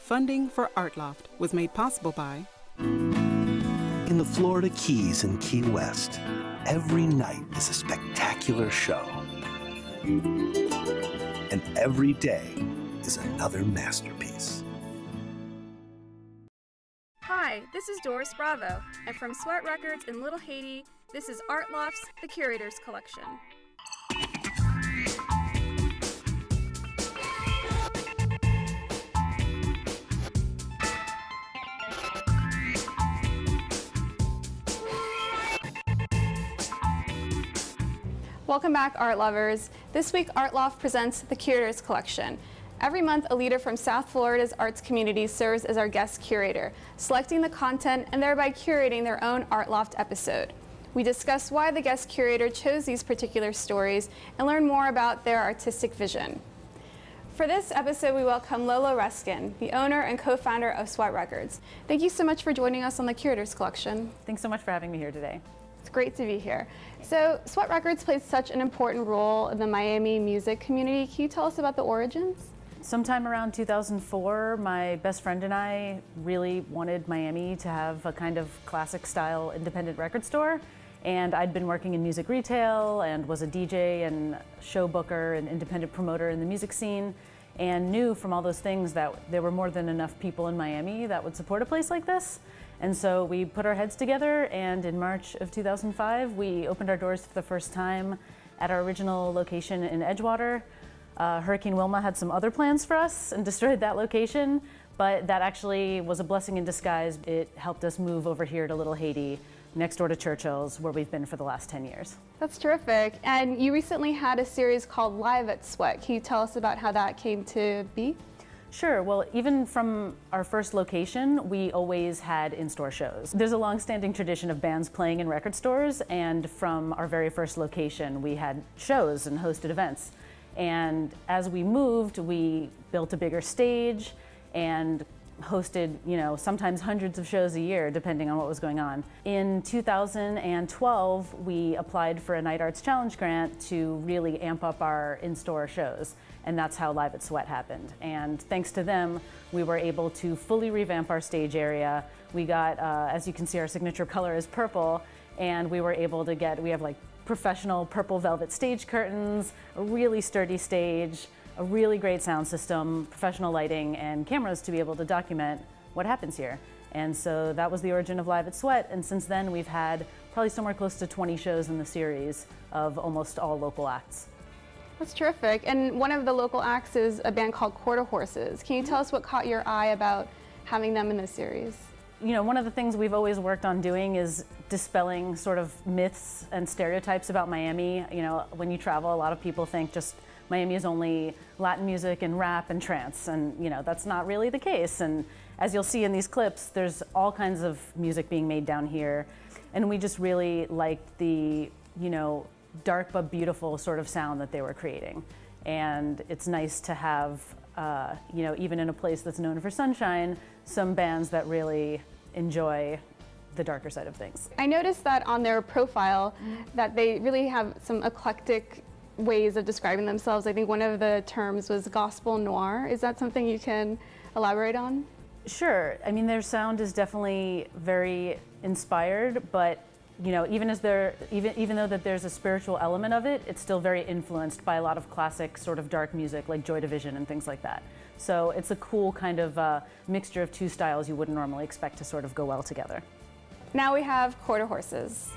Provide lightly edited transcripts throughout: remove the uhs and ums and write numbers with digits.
Funding for Art Loft was made possible by In the Florida Keys and Key West, every night is a spectacular show. And every day is another masterpiece. Hi, this is Doris Bravo, and from Sweat Records in Little Haiti, this is Art Loft's The Curator's Collection. Welcome back, art lovers. This week, Art Loft presents The Curator's Collection. Every month, a leader from South Florida's arts community serves as our guest curator, selecting the content and thereby curating their own Art Loft episode. We discuss why the guest curator chose these particular stories and learn more about their artistic vision. For this episode, we welcome Lolo Reskin, the owner and co-founder of Sweat Records. Thank you so much for joining us on The Curator's Collection. Thanks so much for having me here today. It's great to be here. So, Sweat Records plays such an important role in the Miami music community. Can you tell us about the origins? Sometime around 2004, my best friend and I really wanted Miami to have a kind of classic style independent record store. And I'd been working in music retail and was a DJ and show booker and independent promoter in the music scene, and knew from all those things that there were more than enough people in Miami that would support a place like this. And so we put our heads together, and in March of 2005, we opened our doors for the first time at our original location in Edgewater. Hurricane Wilma had some other plans for us and destroyed that location, but that actually was a blessing in disguise. It helped us move over here to Little Haiti, next door to Churchill's, where we've been for the last 10 years. That's terrific. And you recently had a series called Live at Sweat. Can you tell us about how that came to be? Sure. Well, even from our first location, we always had in-store shows. There's a long-standing tradition of bands playing in record stores, and from our very first location, we had shows and hosted events. And as we moved, we built a bigger stage and hosted, sometimes hundreds of shows a year, depending on what was going on. In 2012, we applied for a Night Arts Challenge grant to really amp up our in-store shows. And that's how Live at Sweat happened. And thanks to them, we were able to fully revamp our stage area. We got, as you can see, our signature color is purple, and we were able to we have like professional purple velvet stage curtains, a really sturdy stage, a really great sound system, professional lighting, and cameras to be able to document what happens here. And so that was the origin of Live at Sweat, and since then we've had probably somewhere close to 20 shows in the series of almost all local acts. That's terrific. And one of the local acts is a band called Quarter Horses. Can you tell us what caught your eye about having them in this series? One of the things we've always worked on doing is dispelling sort of myths and stereotypes about Miami. When you travel, a lot of people think just Miami is only Latin music and rap and trance, and that's not really the case. And as you'll see in these clips, there's all kinds of music being made down here, and we just really liked the dark but beautiful sort of sound that they were creating. And it's nice to have, even in a place that's known for sunshine, some bands that really enjoy the darker side of things. I noticed that on their profile that they really have some eclectic ways of describing themselves. I think one of the terms was gospel noir. Is that something you can elaborate on? Sure. I mean, their sound is definitely very inspired, but even though that there's a spiritual element of it, it's still very influenced by a lot of classic sort of dark music like Joy Division and things like that. So it's a cool kind of mixture of two styles you wouldn't normally expect to sort of go well together. Now we have Quarter Horses.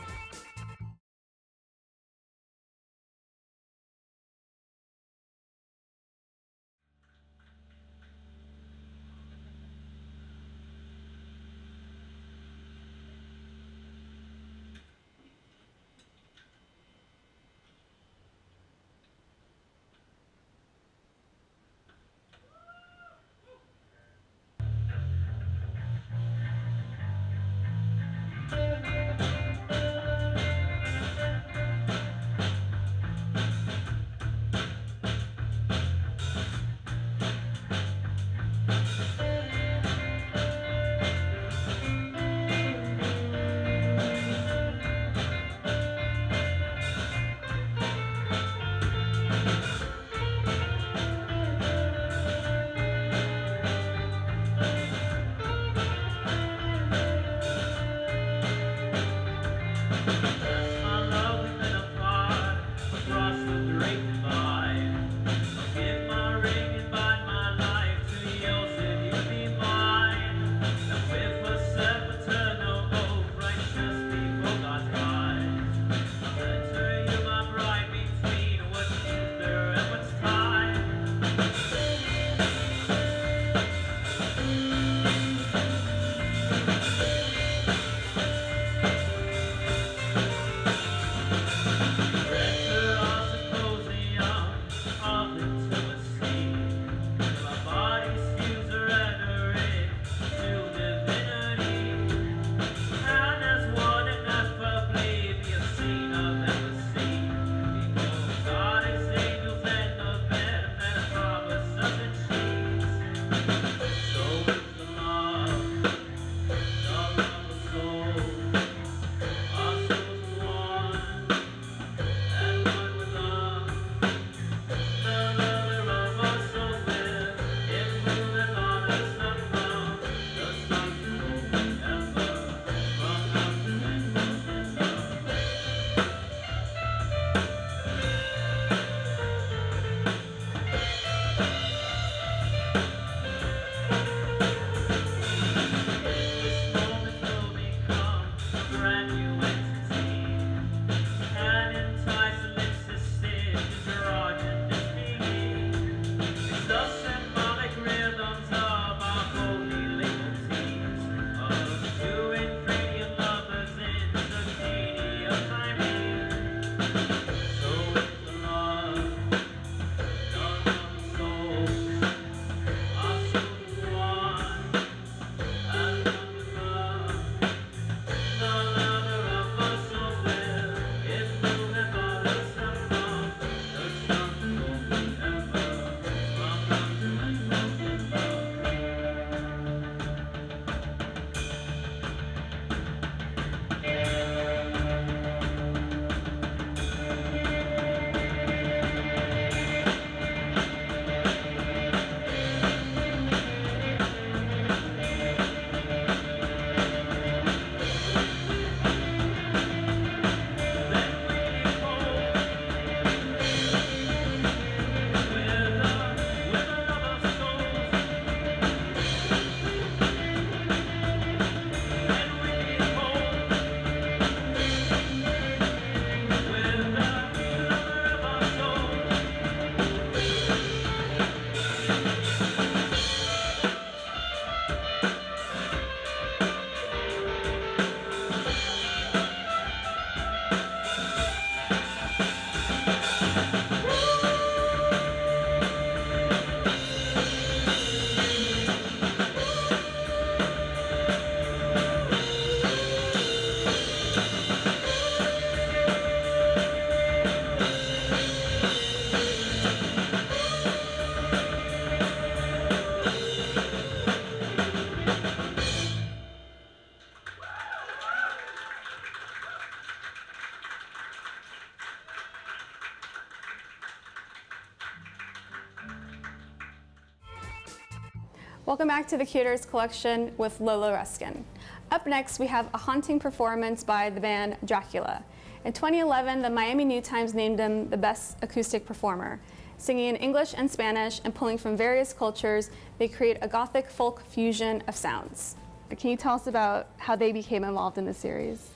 Welcome back to the Curators Collection with Lola Ruskin. Up next, we have a haunting performance by the band Dracula. In 2011, the Miami New Times named him the best acoustic performer. Singing in English and Spanish and pulling from various cultures, they create a gothic folk fusion of sounds. Can you tell us about how they became involved in the series?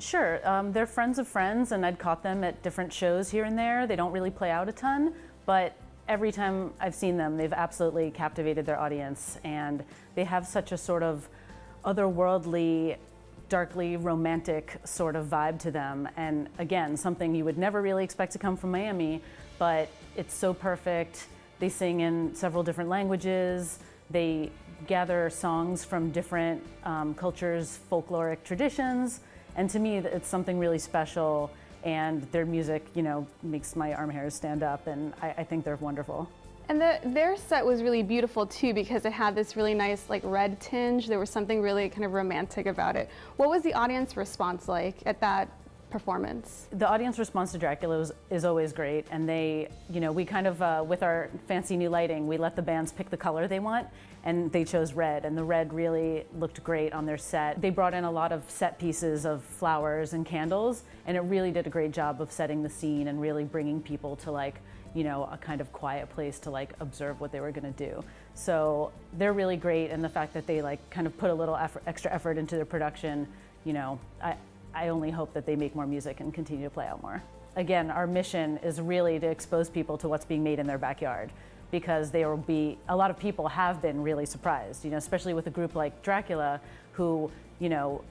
Sure. They're friends of friends, and I'd caught them at different shows here and there. They don't really play out a ton, but every time I've seen them, they've absolutely captivated their audience, and they have such a sort of otherworldly, darkly romantic sort of vibe to them. And again, something you would never really expect to come from Miami, but it's so perfect. They sing in several different languages. They gather songs from different cultures' folkloric traditions. And to me, it's something really special. And their music, you know, makes my arm hairs stand up, and I think they're wonderful. And their set was really beautiful too, because it had this really nice like red tinge. There was something really kind of romantic about it. What was the audience response like at that performance? The audience response to Dracula is always great, and they, you know, we kind of, with our fancy new lighting, we let the bands pick the color they want, and they chose red, and the red really looked great on their set. They brought in a lot of set pieces of flowers and candles, and it really did a great job of setting the scene and really bringing people to, like, you know, a kind of quiet place to like observe what they were going to do. So they're really great, and the fact that they like kind of put a little extra effort into their production, you know, I only hope that they make more music and continue to play out more. Again, our mission is really to expose people to what's being made in their backyard, because there will be, a lot of people have been really surprised, you know, especially with a group like Dracula, who, you know,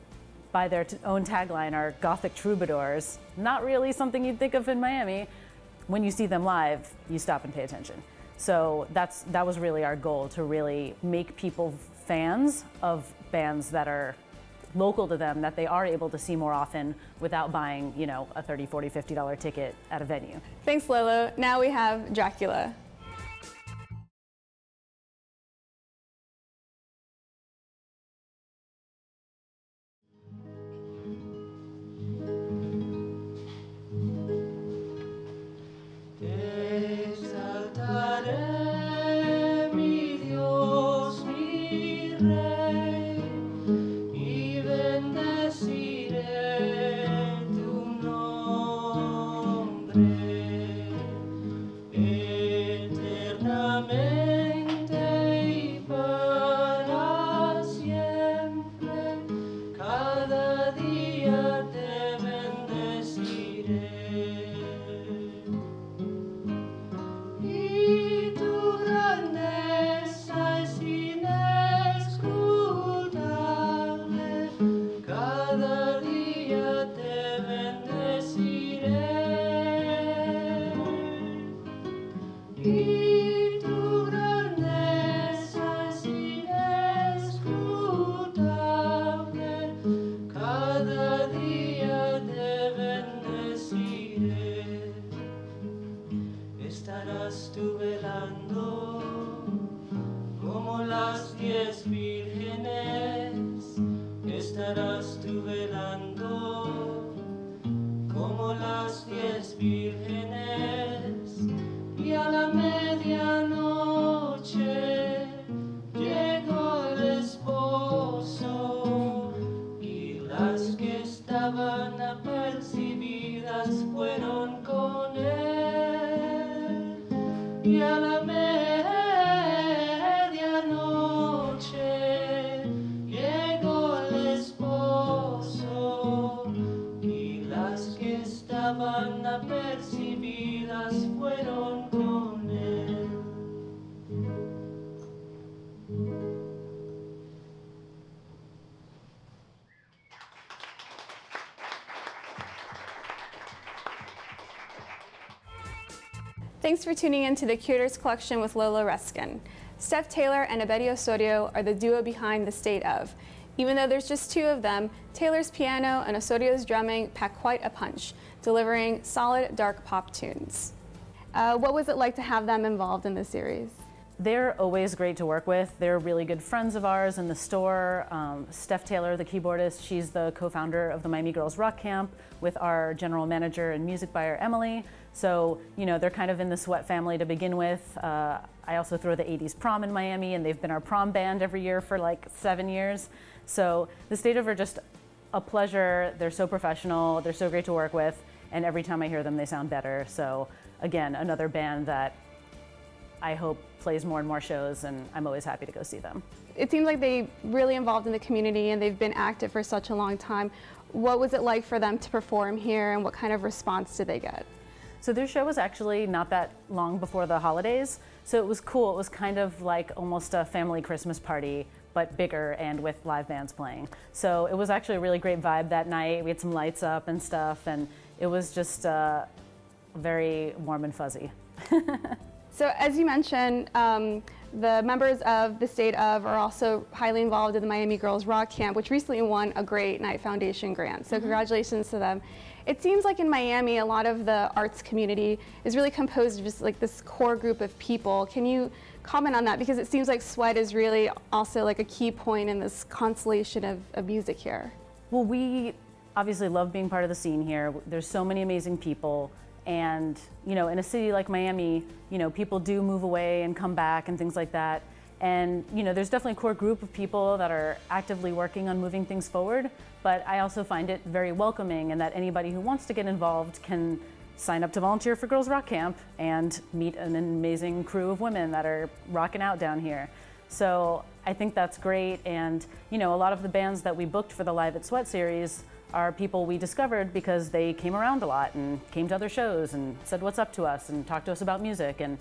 by their own tagline are Gothic troubadours, not really something you'd think of in Miami. When you see them live, you stop and pay attention. So that was really our goal, to really make people fans of bands that are local to them, that they are able to see more often without buying, you know, a $30, $40, $50 ticket at a venue. Thanks, Lolo. Now we have Dracula. Estarás tú velando como las 10 vírgenes. Estarás tú velando como las 10 vírgenes. Y a la medianoche llegó el esposo, y las que estaban apercibidas fueron con él. Y a la medianoche llegó el esposo, y las que estaban apercibidas fueron con él. Thanks for tuning in to the Curators Collection with Lola Ruskin. Steph Taylor and Abedi Osorio are the duo behind The State Of. Even though there's just two of them, Taylor's piano and Osorio's drumming pack quite a punch, delivering solid dark pop tunes. What was it like to have them involved in this series? They're always great to work with. They're really good friends of ours in the store. Steph Taylor, the keyboardist, she's the co-founder of the Miami Girls Rock Camp with our general manager and music buyer, Emily. So, you know, they're kind of in the Sweat family to begin with. I also throw the 80s prom in Miami, and they've been our prom band every year for like 7 years. So the State of are just a pleasure. They're so professional. They're so great to work with. And every time I hear them, they sound better. So again, another band that I hope plays more and more shows, and I'm always happy to go see them. It seems like they're really involved in the community and they've been active for such a long time. What was it like for them to perform here, and what kind of response did they get? So their show was actually not that long before the holidays, so it was cool. It was kind of like almost a family Christmas party, but bigger and with live bands playing. So it was actually a really great vibe that night. We had some lights up and stuff, and it was just very warm and fuzzy. So as you mentioned, the members of the State of are also highly involved in the Miami Girls Rock Camp, which recently won a Great Night Foundation grant. So congratulations to them. It seems like in Miami, a lot of the arts community is really composed of just like this core group of people. Can you comment on that? Because it seems like Sweat is really also like a key point in this constellation of music here. Well, we obviously love being part of the scene here. There's so many amazing people. And, you know, in a city like Miami, you know, people do move away and come back and things like that. And, you know, there's definitely a core group of people that are actively working on moving things forward. But I also find it very welcoming, and that anybody who wants to get involved can sign up to volunteer for Girls Rock Camp and meet an amazing crew of women that are rocking out down here. So I think that's great. And, you know, a lot of the bands that we booked for the Live at Sweat series are people we discovered because they came around a lot and came to other shows and said what's up to us and talked to us about music. And,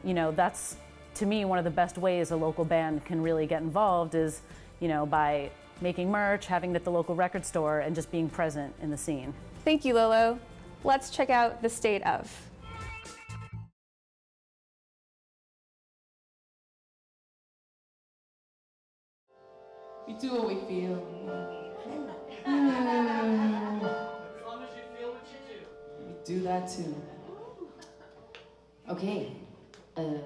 you know, that's, to me, one of the best ways a local band can really get involved is, you know, by making merch, having it at the local record store, and just being present in the scene. Thank you, Lolo. Let's check out the State of. We do what we feel. As long as you feel what you do. We do that too. Okay. Okay.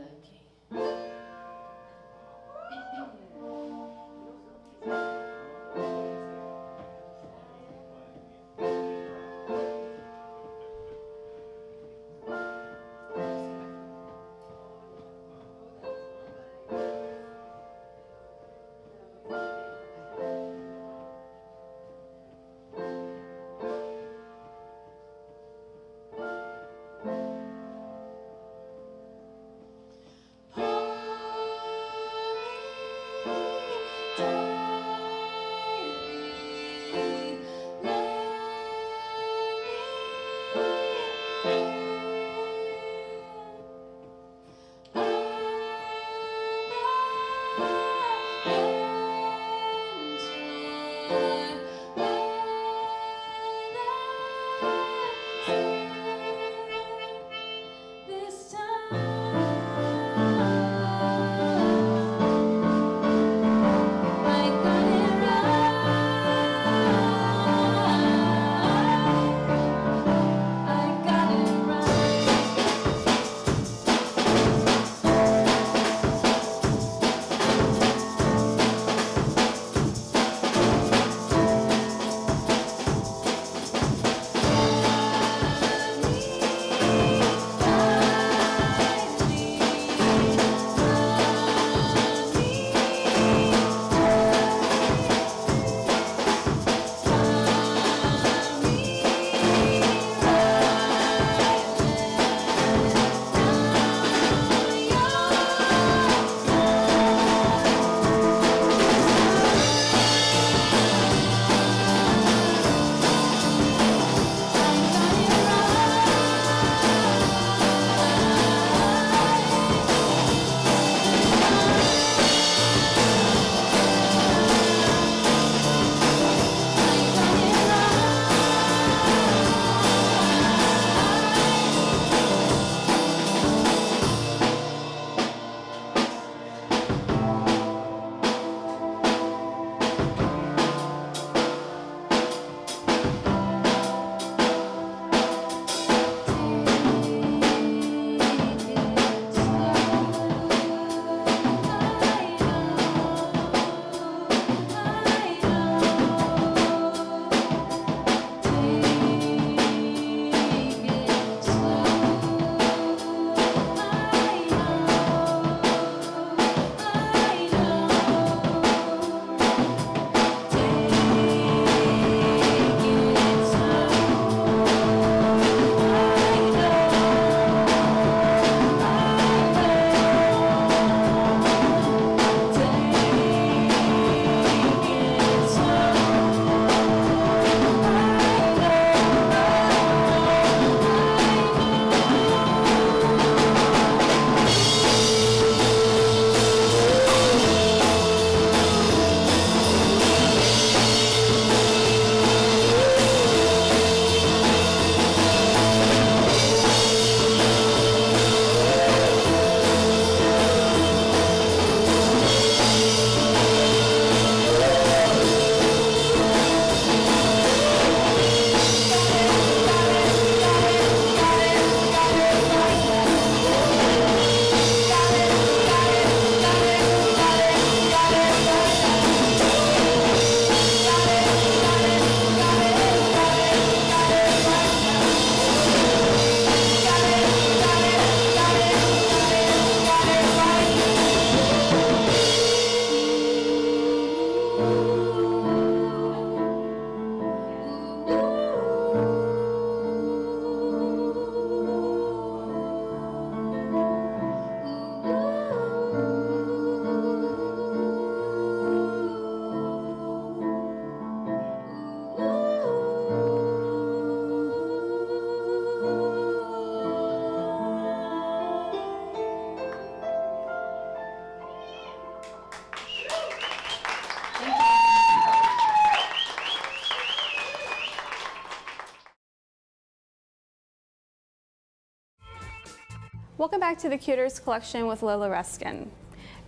Welcome back to the Curators Collection with Lola Reskin.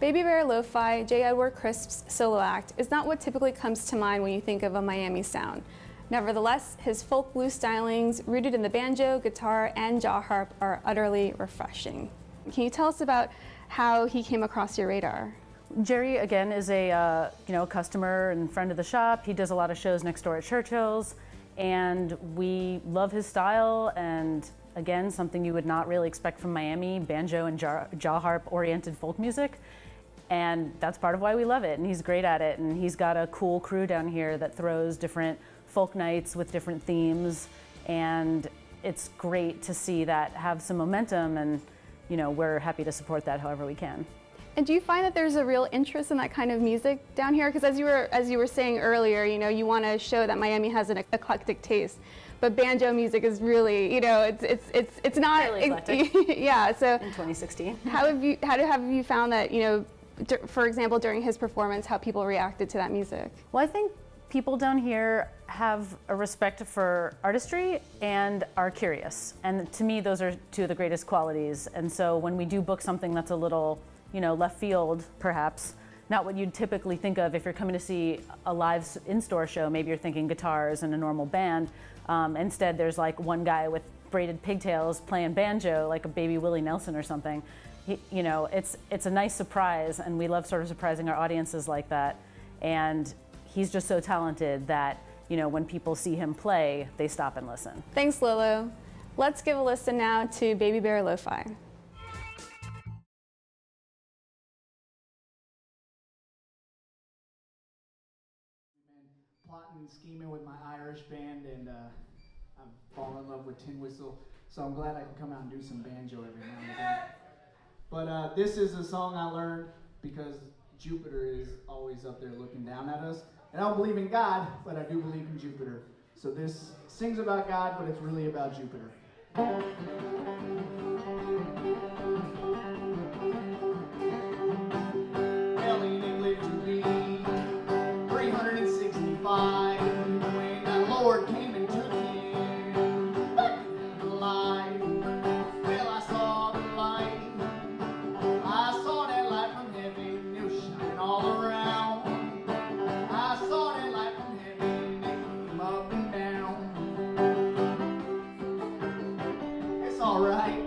Baby Bear Lo-Fi, J. Edward Crisp's solo act is not what typically comes to mind when you think of a Miami sound. Nevertheless, his folk blues stylings, rooted in the banjo, guitar, and jaw harp, are utterly refreshing. Can you tell us about how he came across your radar? Jerry, again, is a customer and friend of the shop. He does a lot of shows next door at Churchill's, and we love his style, and again, something you would not really expect from Miami, banjo and jaw harp-oriented folk music. And that's part of why we love it, and he's great at it, and he's got a cool crew down here that throws different folk nights with different themes, and it's great to see that have some momentum, and we're happy to support that however we can. And do you find that there's a real interest in that kind of music down here? Because as you were saying earlier, you want to show that Miami has an eclectic taste, but banjo music is really, it's not fairly eclectic. Yeah. So in 2016, how have you found that, for example, during his performance, how people reacted to that music? Well, I think people down here have a respect for artistry and are curious. And to me, those are two of the greatest qualities. And so when we do book something that's a little, left field, perhaps, not what you'd typically think of if you're coming to see a live in-store show, maybe you're thinking guitars and a normal band. Instead, there's like one guy with braided pigtails playing banjo, like a baby Willie Nelson or something. It's a nice surprise, and we love sort of surprising our audiences like that. And he's just so talented that, when people see him play, they stop and listen. Thanks, Lolo. Let's give a listen now to Baby Bear Lo-Fi. Plotting and scheming with my Irish band, and I've fallen in love with tin whistle, so I'm glad I can come out and do some banjo every now and again. But this is a song I learned because Jupiter is always up there looking down at us. And I don't believe in God, but I do believe in Jupiter. So this sings about God, but it's really about Jupiter. Well, he didn't live to be 365 when the Lord came and took him back alive. Well, I saw the light. I saw that light from heaven. It was shining all around. I saw that light from heaven. It came up and down. It's all right.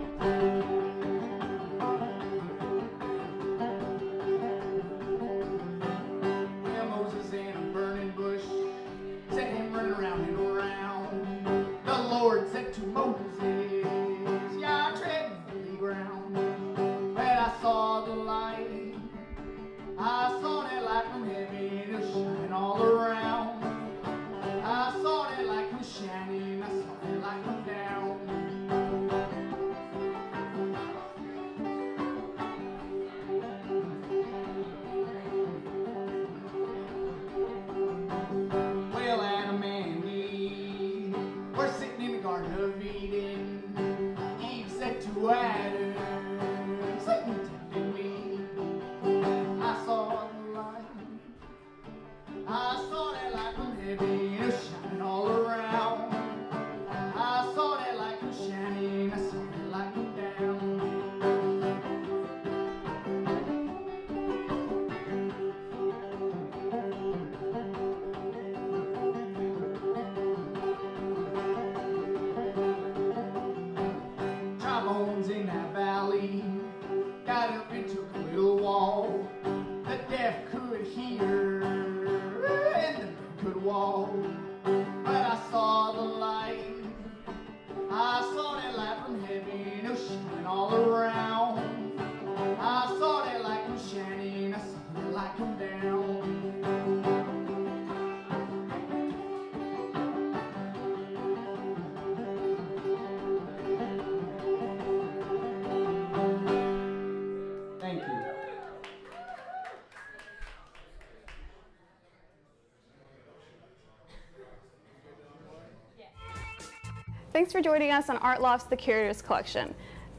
Thanks for joining us on Art Loft's The Curators Collection.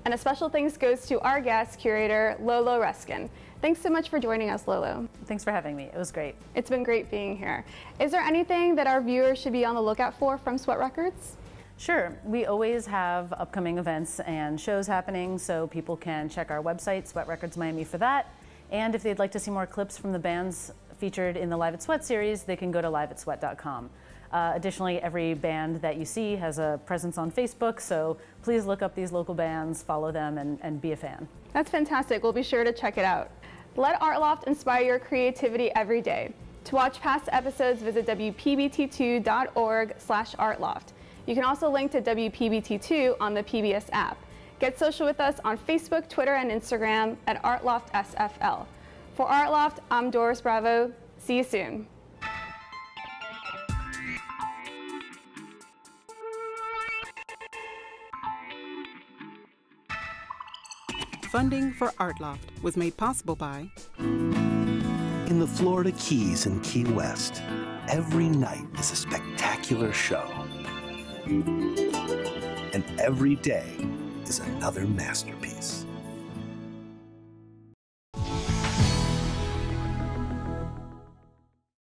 And a special thanks goes to our guest curator, Lolo Reskin. Thanks so much for joining us, Lolo. Thanks for having me. It was great. It's been great being here. Is there anything that our viewers should be on the lookout for from Sweat Records? Sure. We always have upcoming events and shows happening, so people can check our website, Sweat Records Miami, for that. And if they'd like to see more clips from the bands featured in the Live at Sweat series, they can go to liveatsweat.com. Additionally, every band that you see has a presence on Facebook, so please look up these local bands, follow them, and be a fan. That's fantastic. We'll be sure to check it out. Let Art Loft inspire your creativity every day. To watch past episodes, visit wpbt2.org/artloft. You can also link to WPBT2 on the PBS app. Get social with us on Facebook, Twitter, and Instagram at ArtLoftSFL. For Art Loft, I'm Doris Bravo. See you soon. Funding for Art Loft was made possible by... In the Florida Keys and Key West, every night is a spectacular show. And every day is another masterpiece.